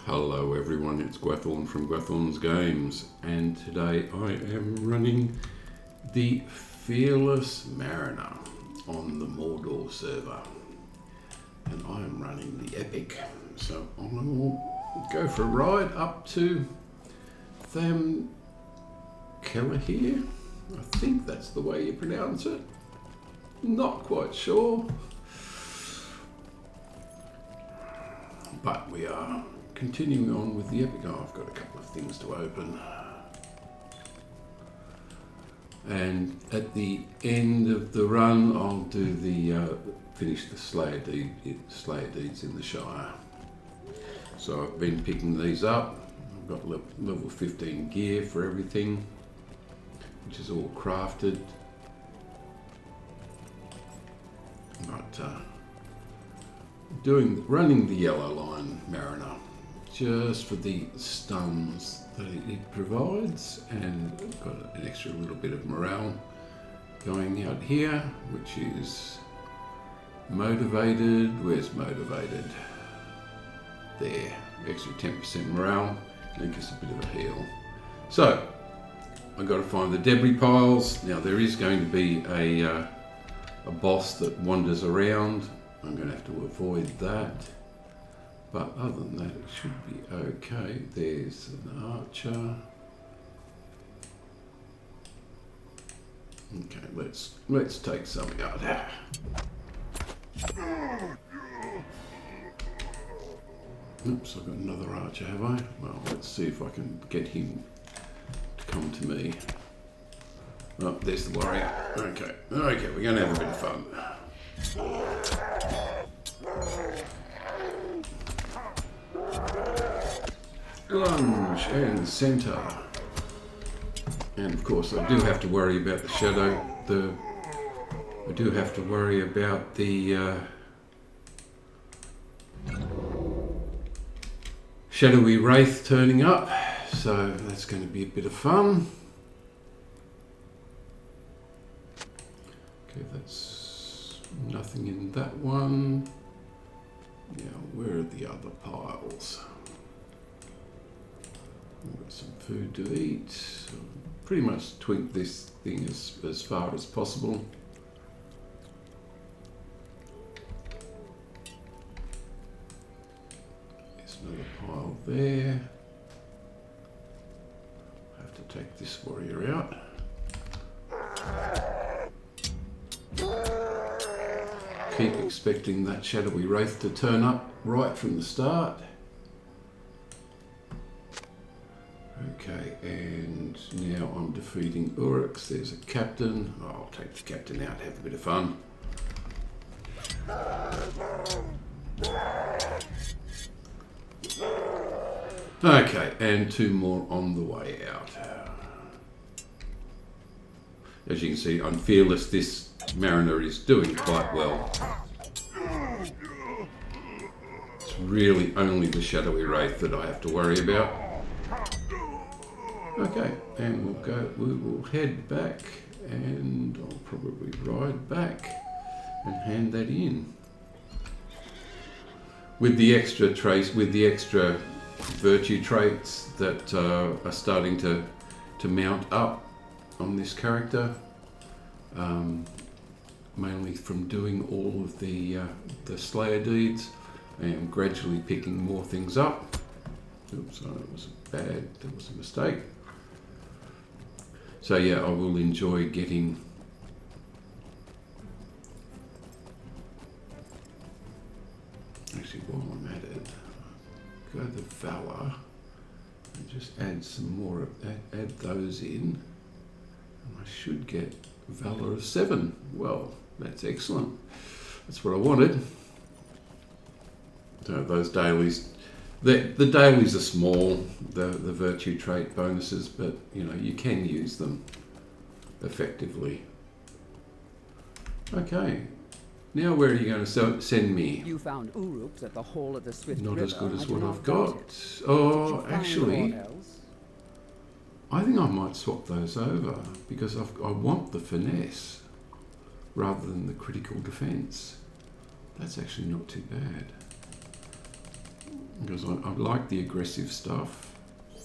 Hello everyone, it's Gwathorn from Gwathorn's Games, and today I am running the Fearless Mariner on the Mordor server, and I am running the Epic. So I will go for a ride up to Tham Keller here. I think that's the way you pronounce it. Not quite sure, but we are continuing on with the Epic. Oh, I've got a couple of things to open. And at the end of the run, I'll do the finish the Slayer Deeds in the Shire. So I've been picking these up. I've got level 15 gear for everything, which is all crafted. But running the Yellow Line Mariner just for the stuns that it provides, and I've got an extra little bit of morale going out here, which is motivated. Where's motivated? There, extra 10% morale, and gives a bit of a heal. So I've got to find the debris piles. Now there is going to be a boss that wanders around. I'm going to have to avoid that. But other than that, it should be okay. There's an archer. Okay, let's take some out. Oops, I've got another archer, have I? Well, let's see if I can get him to come to me. Oh, there's the warrior. Okay, we're going to have a bit of fun. Lunge and center, and of course I do have to worry about the shadow. I do have to worry about the Shadowy Wraith turning up, so that's going to be a bit of fun. Okay, that's nothing in that one. Now, where are the other piles? We've got some food to eat. So pretty much twink this thing as far as possible. There's another pile there. I have to take this warrior out. Keep expecting that Shadowy Wraith to turn up right from the start. Okay, and now I'm defeating Uruks. There's a captain. Oh, I'll take the captain out, have a bit of fun. Okay, and two more on the way out. As you can see, I'm fearless. This Mariner is doing quite well. It's really only the Shadowy Wraith that I have to worry about. Okay, and we will head back, and I'll probably ride back and hand that in. With the extra virtue traits that are starting to mount up on this character, mainly from doing all of the Slayer deeds, and gradually picking more things up. Oops, sorry, that was a mistake. So yeah, I will enjoy getting actually while I'm at it, go to Valor and just add some more, add those in, and I should get Valor of 7. Well, that's excellent. That's what I wanted. So those dailies, the dailies are small, the virtue trait bonuses, but you know, you can use them effectively. Okay, now where are you going to send me? You found Uruks at the hole of the Swift Not River. as good as what I've got. Oh, actually, I think I might swap those over because I want the finesse rather than the critical defense. That's actually not too bad. because I like the aggressive stuff.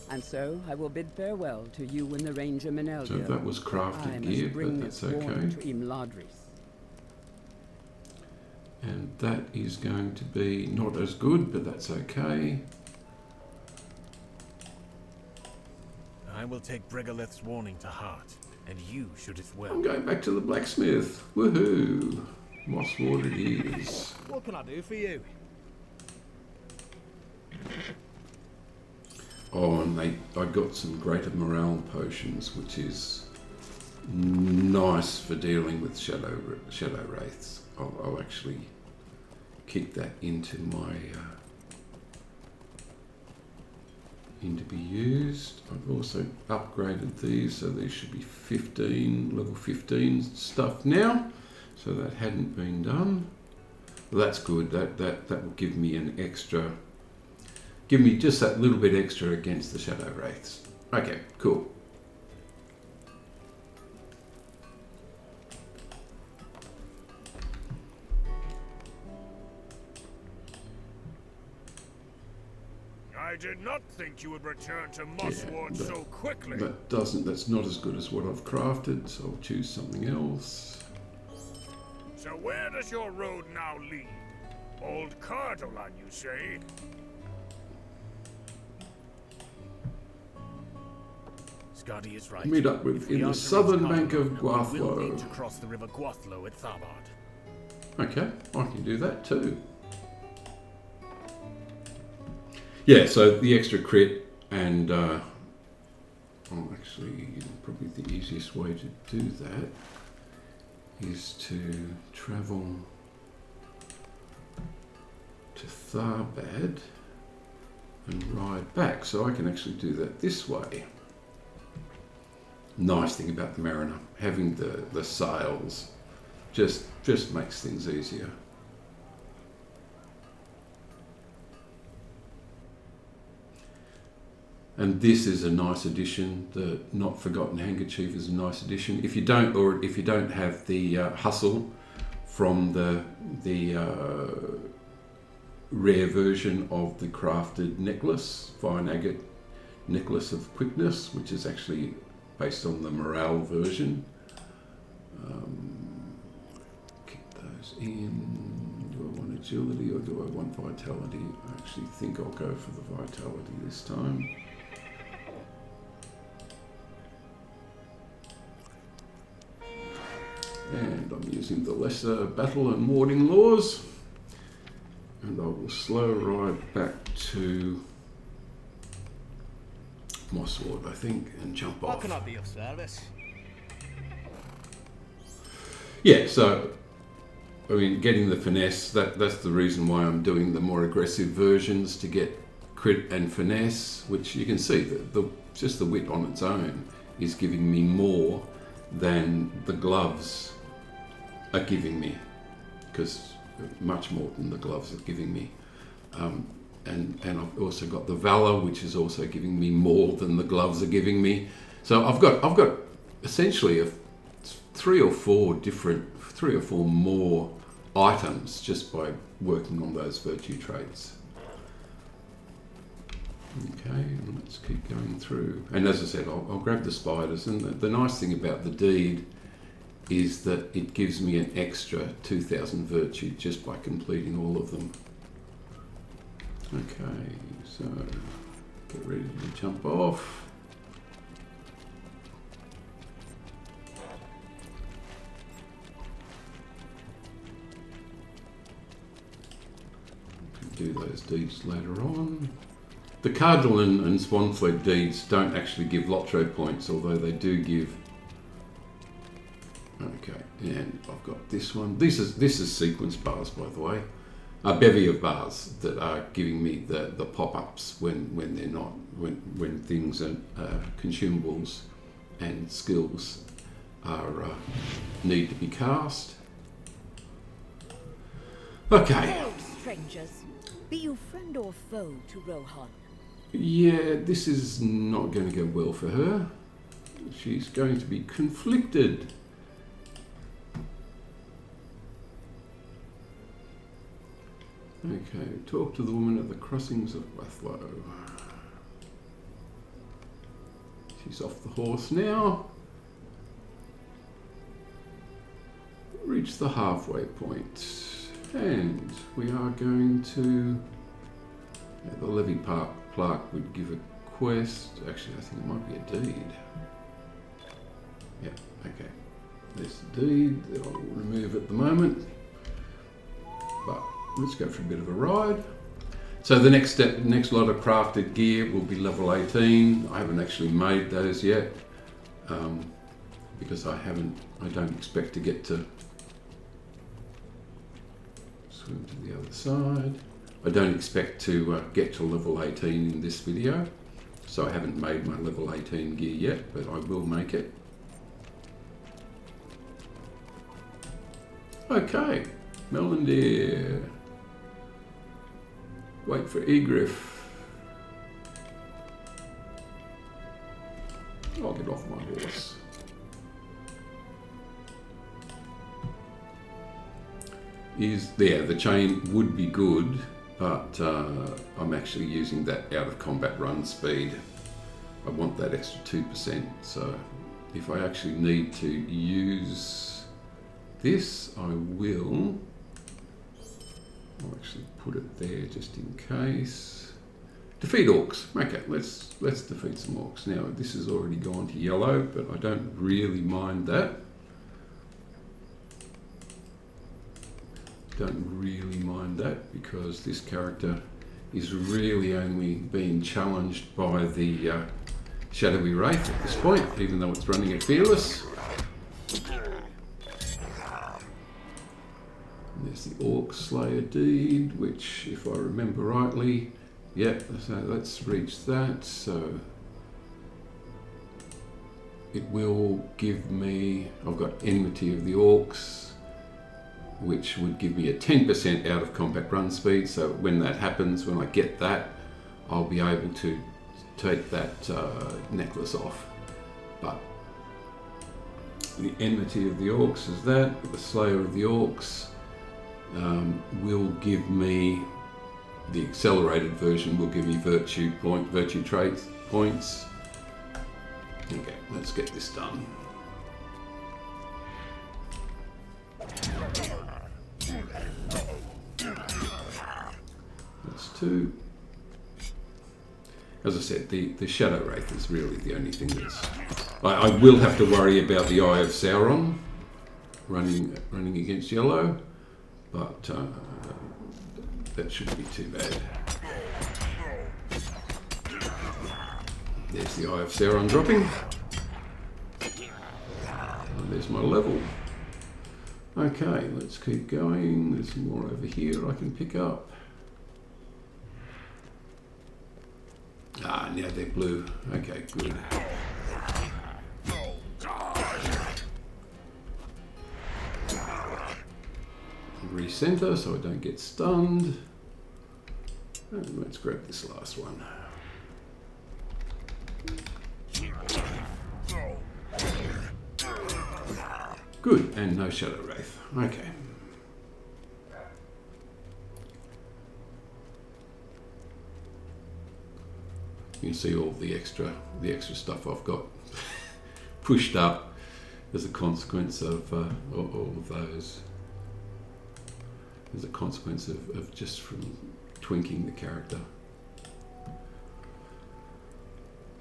And so I will bid farewell to you and the Ranger Meneldia. So that was crafted I gear, must bring but that's this warning okay. to Imladris. And that is going to be not as good, but that's okay. I will take Brigalith's warning to heart, and you should as well. I'm going back to the blacksmith. Woohoo! Mosswort it is. What can I do for you? Oh, and I got some greater morale potions, which is nice for dealing with Shadow Wraiths. I'll actually kick that into my in to be used. I've also upgraded these, so these should be 15, level 15 stuff now. So that hadn't been done. Well, that's good. That will give me an extra. Give me just that little bit extra against the Shadow Wraiths. Okay, cool. I did not think you would return to Mosswort so quickly. That's not as good as what I've crafted, so I'll choose something else. So where does your road now lead? Old Cardolan, you say? Scotty is right. Meet up with in the southern bank of We will need Guathlo. to cross the river Guathlo at Tharbad. Okay, I can do that too. Yeah, so the extra crit and actually probably the easiest way to do that is to travel to Tharbad and ride back. So I can actually do that this way. Nice thing about the Mariner, having the sails just makes things easier. And this is a nice addition. The Not Forgotten Handkerchief is a nice addition. If you don't have the hustle from the rare version of the crafted necklace, Fine Agate Necklace of Quickness, which is actually based on the morale version. Keep those in. Do I want agility or do I want vitality? I actually think I'll go for the vitality this time. And I'm using the lesser battle and warding laws. And I will slow ride back to Mosswort, I think, and jump off. How can I be of service? Yeah, so, I mean, getting the finesse, that's the reason why I'm doing the more aggressive versions, to get crit and finesse, which you can see, just the wit on its own is giving me more than the gloves are giving me, because much more than the gloves are giving me. And I've also got the Valor, which is also giving me more than the gloves are giving me. So I've got essentially three or four more items just by working on those virtue traits. Okay, let's keep going through. And as I said, I'll grab the spiders. And the nice thing about the deed is that it gives me an extra 2,000 virtue just by completing all of them. Okay, so get ready to jump off. Do those deeds later on. The Cardinal and Swanfleet deeds don't actually give LOTRO points, although they do give. Okay, and I've got this one. This is CompenDium, by the way. A bevy of bars that are giving me the pop-ups when they're not, when things and consumables and skills are need to be cast. Okay. Hail, strangers. Be you friend or foe to Rohan? Yeah, this is not going to go well for her. She's going to be conflicted. Okay, talk to the woman at the crossings of Wathlow. She's off the horse now. Reach the halfway point. And we are going to... the levy plaque would give a quest. Actually, I think it might be a deed. Yeah, okay. There's the deed that I'll remove at the moment. But let's go for a bit of a ride. So the next step, the next lot of crafted gear will be level 18. I haven't actually made those yet because I don't expect to get to swim to the other side. I don't expect to get to level 18 in this video, so I haven't made my level 18 gear yet, but I will make it. Okay, melon deer. Wait for Egrif. I'll get off my horse. The chain would be good, but I'm actually using that out of combat run speed. I want that extra 2%, so if I actually need to use this, I will. I'll actually put it there just in case. Defeat orcs. Okay, let's defeat some orcs. Now this has already gone to yellow, but I don't really mind that. Don't really mind that because this character is really only being challenged by the Shadowy Wraith at this point, even though it's running at Fearless. There's the Orc Slayer deed, which, if I remember rightly, yeah, so let's reach that. So it will give me, I've got Enmity of the Orcs, which would give me a 10% out of combat run speed. So when that happens, when I get that, I'll be able to take that necklace off. But the Enmity of the Orcs is that, the Slayer of the Orcs will give me, the accelerated version will give me virtue traits points. Okay, let's get this done. That's 2. As I said, the Shadow Wraith is really the only thing that's... I will have to worry about the Eye of Sauron running against yellow, but that shouldn't be too bad. There's the Eye of Sauron dropping. And there's my level. Okay, let's keep going. There's some more over here I can pick up. Ah, now they're blue. Okay, good. Recenter so I don't get stunned. And let's grab this last one. Good, and no Shadow Wraith. Okay. You can see all the extra stuff I've got pushed up as a consequence of all of those. As a consequence of just from twinking the character.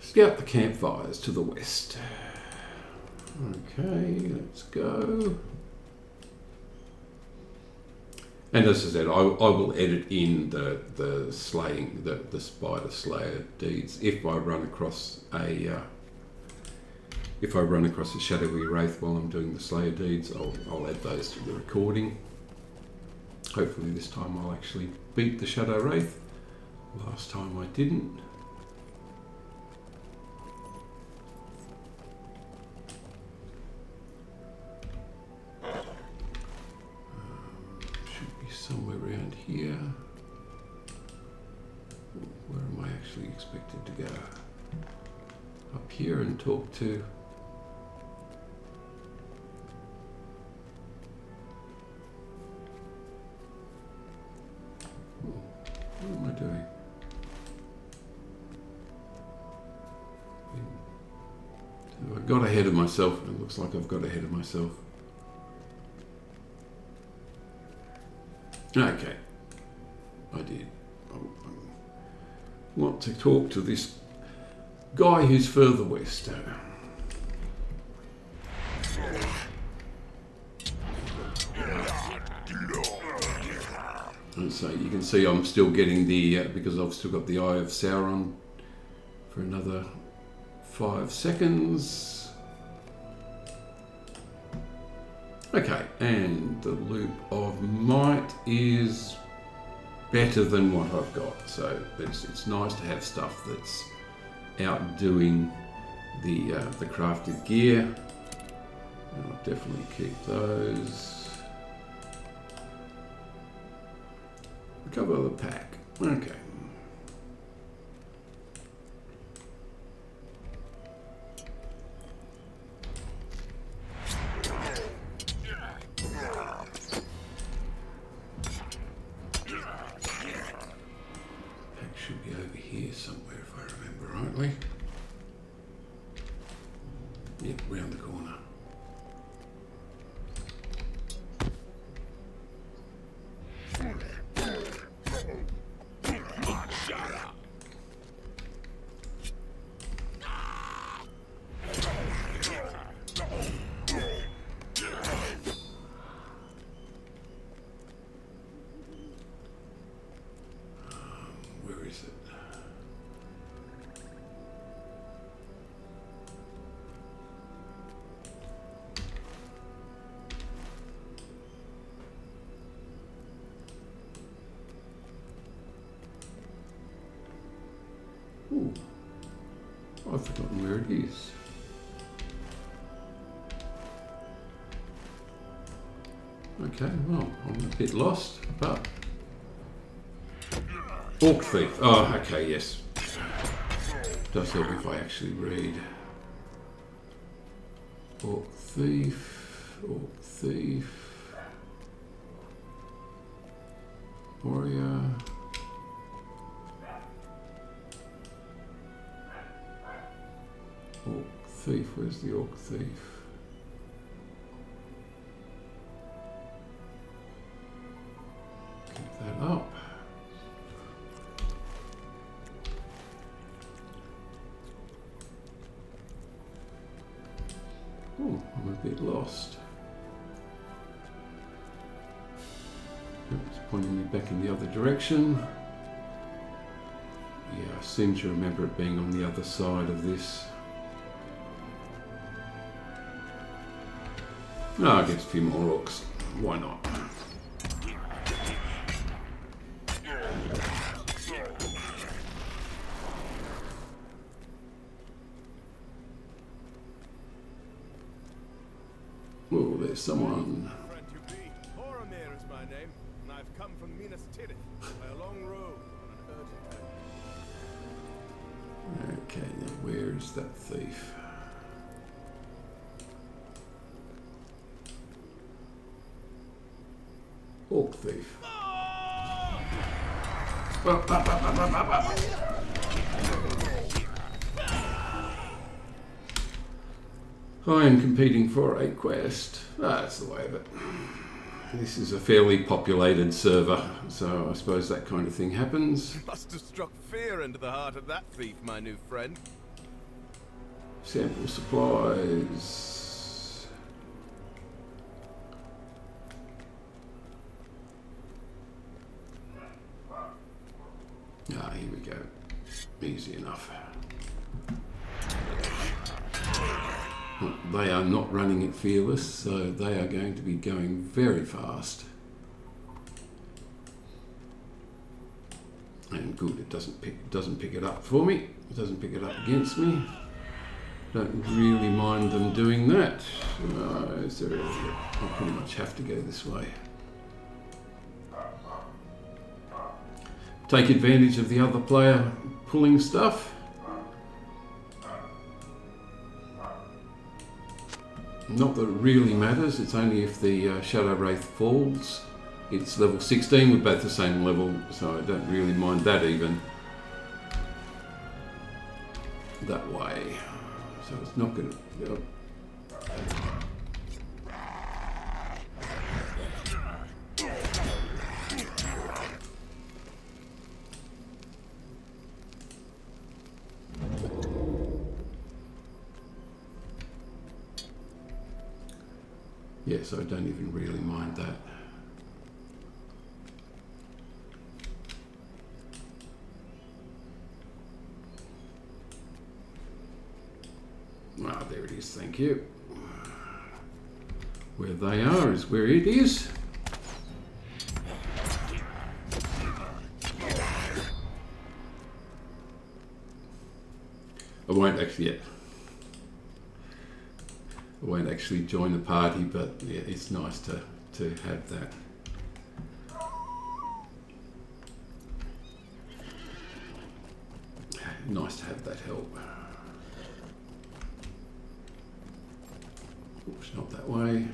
Scout the campfires to the west. Okay, let's go. And as I said, I will edit in the slaying, the spider slayer deeds if I run across a shadowy wraith while I'm doing the slayer deeds. I'll add those to the recording. Hopefully this time I'll actually beat the shadow wraith. Last time I didn't. Somewhere around here. Where am I actually expected to go? Up here and talk to... doing? I got ahead of myself. It looks like I've got ahead of myself. Okay. I did. I want to talk to this guy who's further west. And so you can see I'm still getting the, because I've still got the Eye of Sauron for another 5 seconds. Okay, and the Loop of Might is better than what I've got, so it's nice to have stuff that's outdoing the crafted gear. And I'll definitely keep those. Cover the pack. Okay. Pack should be over here somewhere if I remember rightly. Yep, round the corner. Where is it? Ooh, I've forgotten where it is. Okay, well, I'm a bit lost, but... Orc Thief. Oh, okay, yes. Does help if I actually read. Orc Thief, Orc Thief, Warrior. Orc Thief, where's the Orc Thief? Keep that up. Oh, I'm a bit lost. It's pointing me back in the other direction. Yeah, I seem to remember it being on the other side of this. No, I'll get a few more orcs. Why not? Oh, there's someone. Boromir is my name, and I've come from Minas Tirith by a long road on an urgent errand. Okay, now where is that thief? Orc thief. I am competing for a quest. That's the way of it. This is a fairly populated server, so I suppose that kind of thing happens. You must have struck fear into the heart of that thief, my new friend. Sample supplies. Ah, here we go. Easy enough. Well, they are not running it fearless, so they are going to be going very fast. And good, it doesn't pick it up for me. It doesn't pick it up against me. Don't really mind them doing that. Is there a, I'll pretty much have to go this way. Take advantage of the other player pulling stuff. Not that it really matters, it's only if the Shadow Wraith falls It's level 16, we're both the same level, so I don't really mind that even. That way. So it's not going to... Yes, I don't even really mind that. Ah, there it is, thank you. Where they are is where it is. I won't actually join the party, but yeah, it's nice to have that. Nice to have that help. Oops, not that way.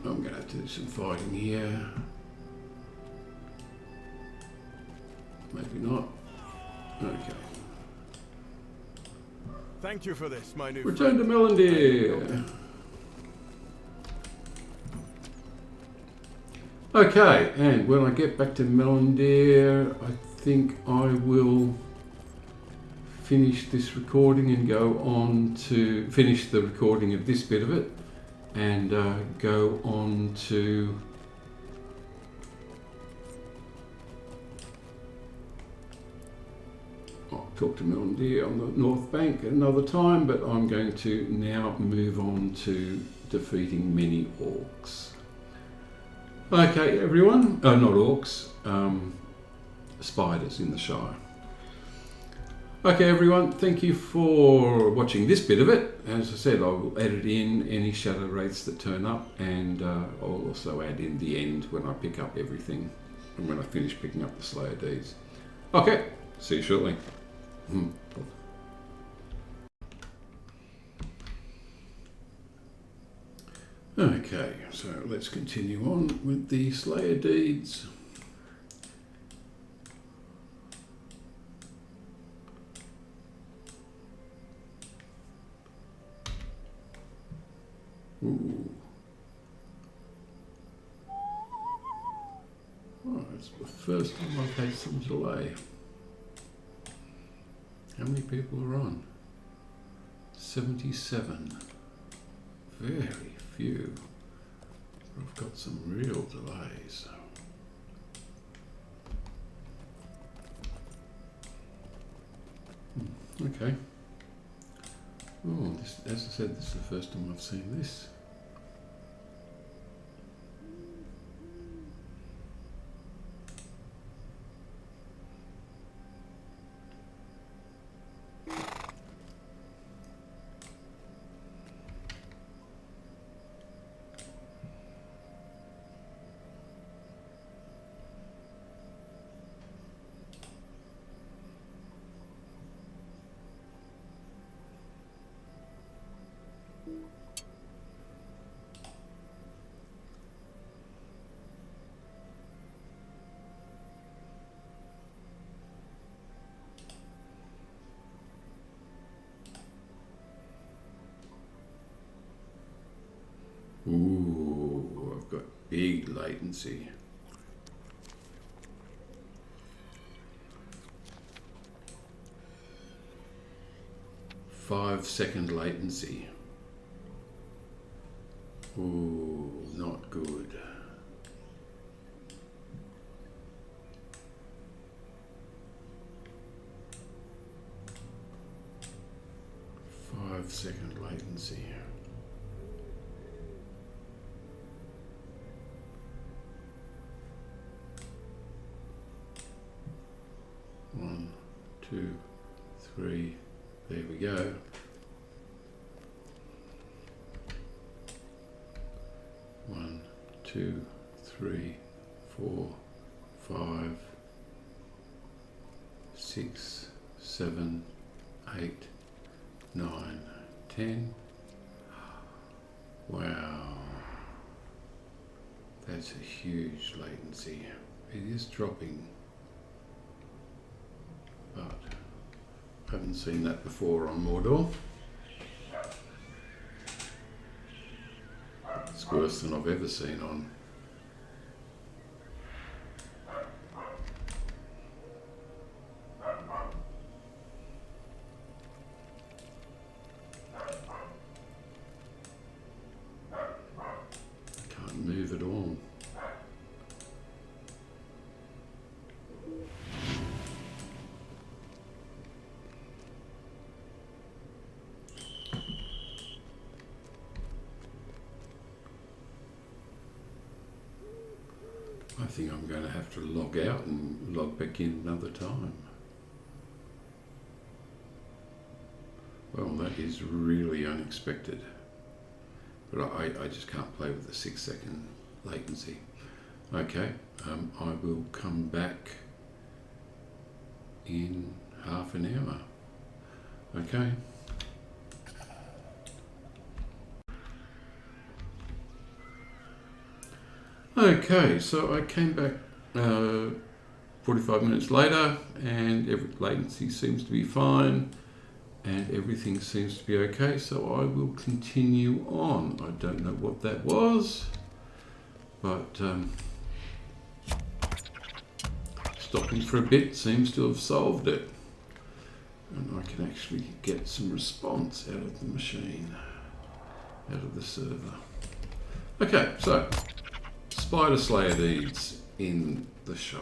I'm going to have to do some fighting here. Maybe not. Okay. Thank you for this, my new Return to friend. Melandir. Okay, and when I get back to Melandir, I think I will finish this recording and go on to finish the recording of this bit of it and go on to talk to Melandir on the North Bank at another time, but I'm going to now move on to defeating many orcs. Okay, everyone. Not orcs. Spiders in the Shire. Okay, everyone. Thank you for watching this bit of it. As I said, I will edit in any Shadow Wraiths that turn up, and I'll also add in the end when I pick up everything and when I finish picking up the Slayer Deeds. Okay, see you shortly. Okay, so let's continue on with the Slayer Deeds. Ooh. Oh, it's the first time I've had some delay. How many people are on? 77. Very few. I've got some real delays. Okay. Oh, this, as I said, this is the first time I've seen this. Ooh, I've got big latency. Five-second latency. Ooh, not good. Five-second latency. One, two, three, there we go. One, two, three, 4, 5, 6, 7, 8, 9, 10. Wow. That's a huge latency. It is dropping, but I haven't seen that before on Mordor. It's worse than I've ever seen on. Can't move at all. I think I'm going to have to log out and log back in another time. Well, that is really unexpected. But I just can't play with the 6-second latency. Okay, I will come back in half an hour. Okay. Okay, so I came back 45 minutes later and every latency seems to be fine and everything seems to be okay, so I will continue on. I don't know what that was, but stopping for a bit seems to have solved it. And I can actually get some response out of the machine, out of the server. Okay, so Spider Slayer deeds in the Shire,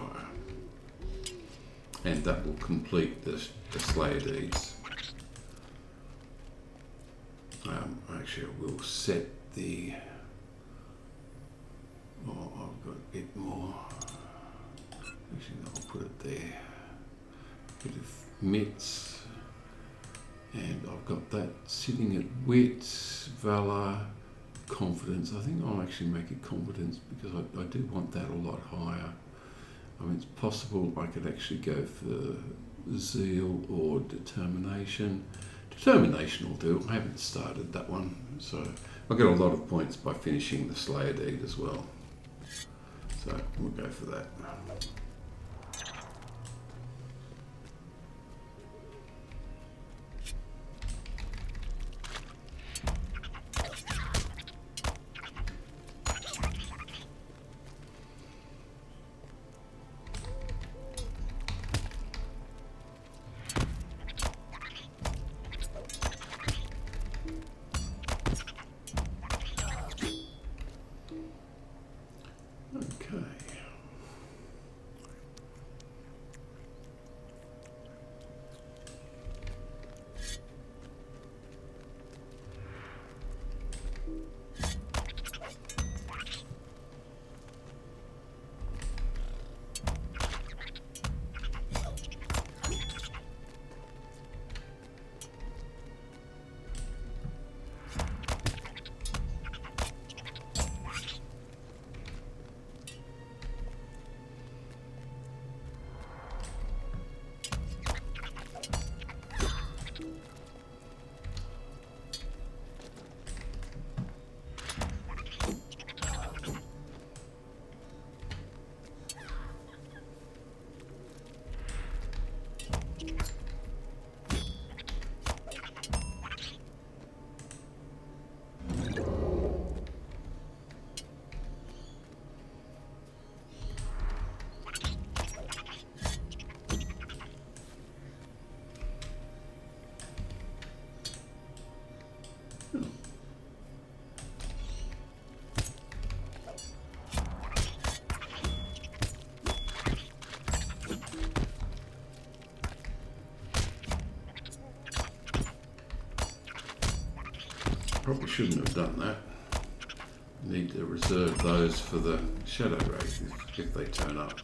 and that will complete the Slayer deeds. Actually, I will set the. Oh, I've got a bit more. Actually, I'll put it there. A bit of mitts, and I've got that sitting at wits, valor, confidence. I think I'll actually make it confidence because I do want that a lot higher. I mean, it's possible I could actually go for zeal or determination. Determination will do. I haven't started that one, so I'll get a lot of points by finishing the Slayer deed as well. So we'll go for that. Probably shouldn't have done that. Need to reserve those for the Shadow Wraiths if they turn up.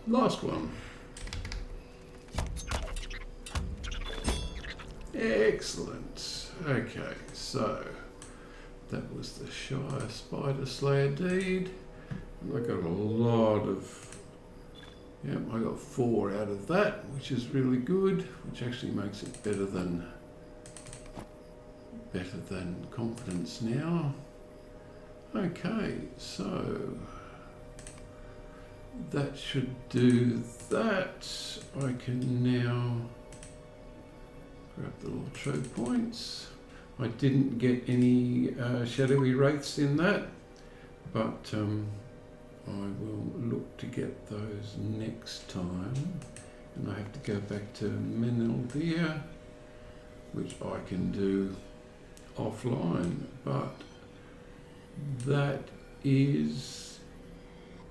last one. Excellent. Okay, so that was the Shire Spider Slayer deed. And I got a lot of, yeah, I got 4 out of that, which is really good, which actually makes it better than confidence now. Okay, so that should do that. I can now grab the LOTRO points. I didn't get any Shadowy Wraiths in that, but I will look to get those next time. And I have to go back to Meneldir, which I can do offline, but that is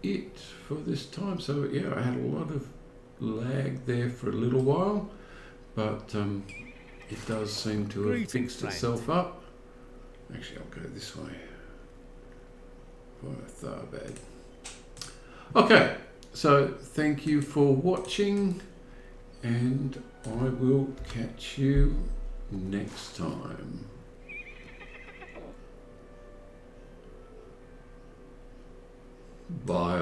it for this time. So yeah, I had a lot of lag there for a little while, but it does seem to have fixed itself up. Actually, I'll go this way for Tharbad. Okay, so thank you for watching, and I will catch you next time. Bye.